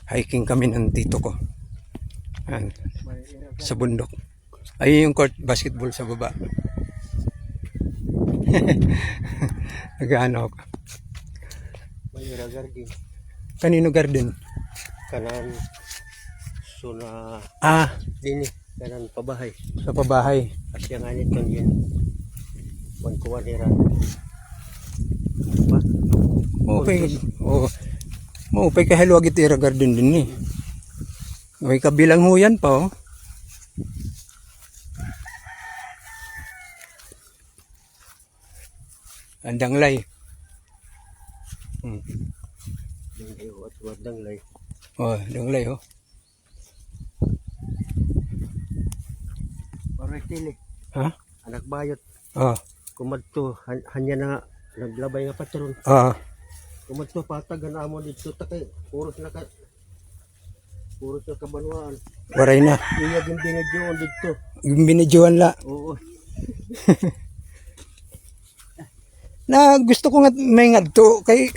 Hiking kami ng tito ko. Ayan, sa bundok. Ayun yung court basketball sa baba. Nag-ano ako. Mayroon garden. Kanino garden? Kanan suna dini kanan pabahay. Sa pabahay. At yung anit kang yun. Kuwan hira. Ba? Maupay kahalo agit ira garden din eh. May kabilang ho yan pa oh. Andang lay. At wadang lay. Oh, andang lay oh. Parang tili. Ha? Anak bayot. Oh. Kumadto hanya na naglabay nga patron. Ah. Kumadto patagan amo dito takay puros na kabanwaan. Waray na. Iya yung binidyoon dito. Yung binidyoan la. Oo. Na gusto ko nga may ngadto kay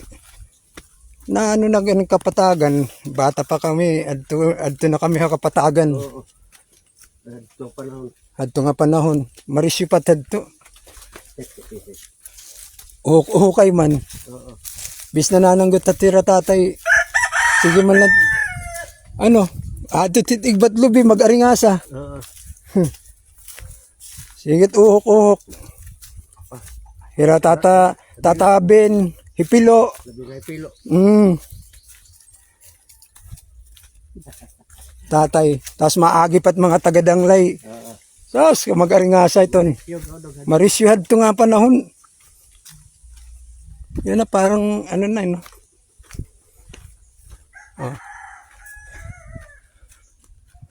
na ano na ganun kapatagan. Bata pa kami. Adto na kami kapatagan. Oo. Adto panahon. Adto nga panahon. Marisyo pa tadto. Uhukay man. Oo. Bis na nananggot tatira tatay. Sige man lang. Ano? Ato titigbat lubi mag-aringasa. Oo. Sigit uhok. Hira tatabin. Hipilo. Nabigay pilo. Tatay. Tapos maagi pat mga tagadanglay. Oo. Sos, mag-aringasa ito ni. Marisyuhad ito nga panahon. Yan na parang ano na no. Oh.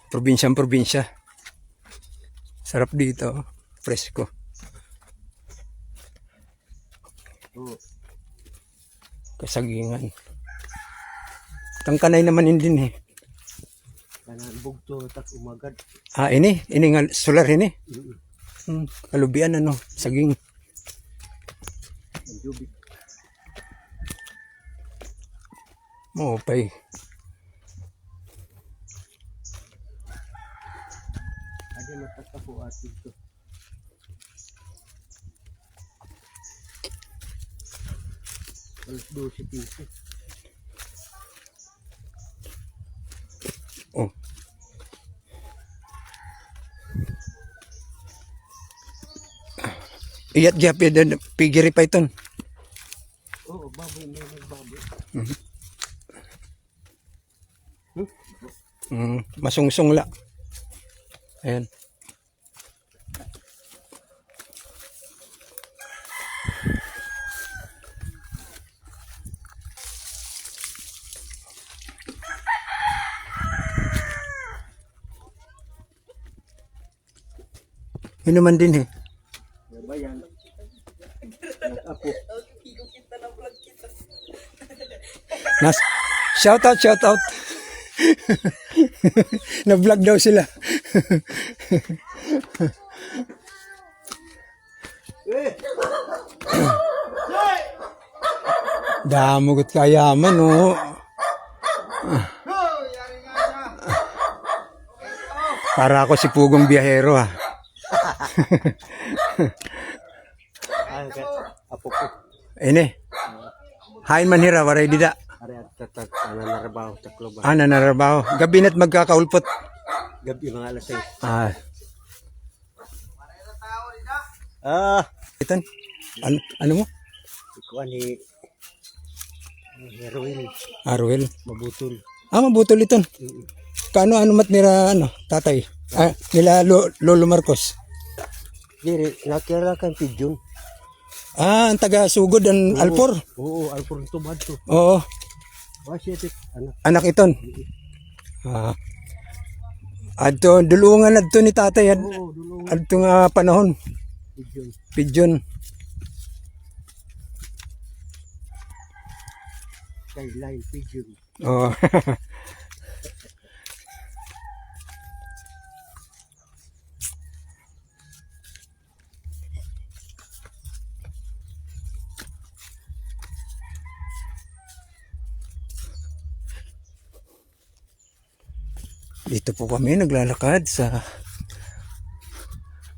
Probinsya. Sarap dito. Presko. Oo. Kasagingan. Tangkanay naman din eh. Kanan bugto tak umagad. Ini nga solar ini. Kalubian ano, saging. Jubik. Maupay. Ada matatapo atin to. Alas 12:15. Oh. Iyat gyapid pigiri pa iton. Oo, baboy may nagbaboy. Masungsong la. Ayan. Yun naman din eh. Bayan. Nag-apo. Shout out. Na-vlog daw sila. Damugot kayaman oh. Para ako si Pugong Biyahero ha. Apo ko. Ini. Hain manhira waray dida. Ari at tatak nanarabaho sa kluban. Nanarabaho. Gabi na't magkakaulpot. Gabi mga alas 6. Itan. Ano mo? Ikuan ni Heroin. Arwel. Mabutol. Mabutol iton. Kaano mat nira tatay? Nila Lolo Marcos. Diri nakira kan pigeon. Ang taga Sugod ang Alpor. Oo, Alpor tubad to. Oo. Wasit Anak iton. Adto dulungan adto ni tatay adto nga panahon. Pigeon. Line pigeon. Oh. Dito po kami naglalakad sa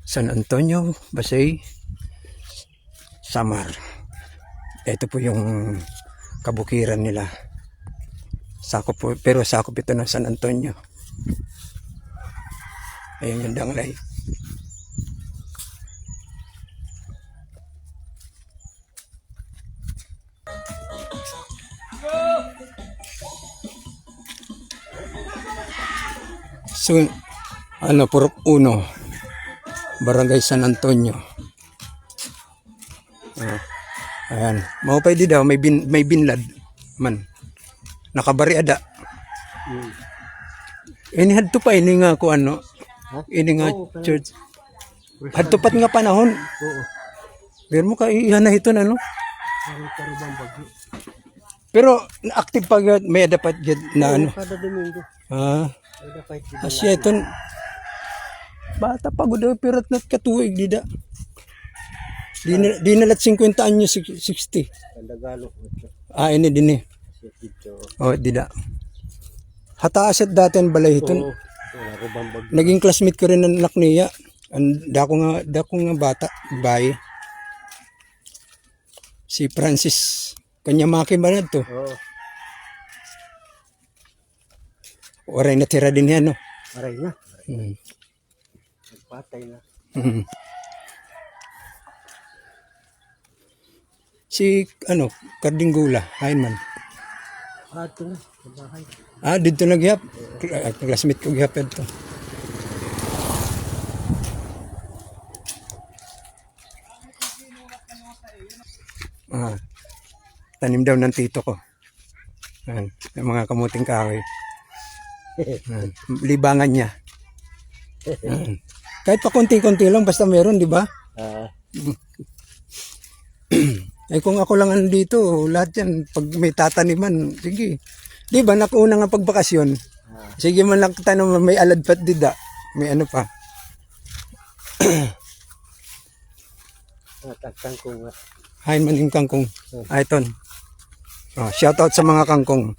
San Antonio, Basay, Samar. Ito po yung kabukiran nila. Sakop po, pero sakop ito ng San Antonio. Ayun yung Danglay. So, Purok 1, Barangay San Antonio. Ayan. Maupay di daw, may binlad man. Nakabariada. Ini hadto pa, ini nga ko ano. Ini nga church. Hadto pat nga panahon. Oo. Pero mo ka iyan na ito na no. Karibang bagyo. Pero active pa gyud, may dapat gyud na ano. Kada Domingo. May dapat dito. Asya ito. Bata pa gud pero nat katuig dida. Di nalat 50 anyos 60. Tandagalo. Ini din eh. Dito. Oh, dida. Hataas at dati ang balay ito. Oo. Karibang bagyo. Naging classmate ko rin ng anak niya. Dako nga bata, bayi. Si Francis Kanyamaki ba na to? Oo. Oray natira din yan, no? Aray na. Hmm. Nagpatay na. Hmm. Si, Kardinggula, Heineman. Ito na. Sa bahay. Dito nagyap. Classmate ko gyap ito. Tanim daw ng tito ko. Yung mga kamuting kahoy. Libangan niya. Kahit pa konti-konti lang, basta meron, di ba? Kung ako lang dito, lahat yan, pag may tataniman, sige. Di ba, nakuuna nga pagbakasyon. Sige man lang tanong, may aladpat dida. May ano pa. Natagtan ko nga. Hay man yung kangkong. Ito. Shout out sa mga kangkong.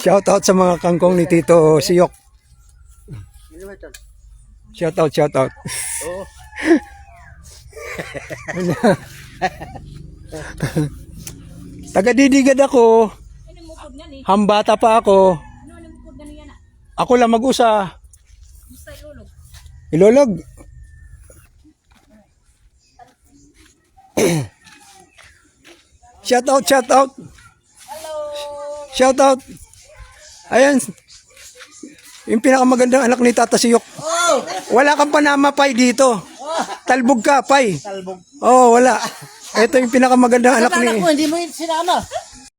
Shout out sa mga kangkong ni Tito Siyok. Shout out. Oo. Taga-didigad ako. Hambata pa ako. Ako lang mag-usa. Ilolog. Shout out. Hello. Shout out. Ayan. Yung pinakamagandang anak ni Tata Siyok. Wala kang panama pay dito. Talbog ka, pay. Talbog. Oh, wala. Ito yung pinakamagandang anak ni... Anak mo, hindi mo yun sinama.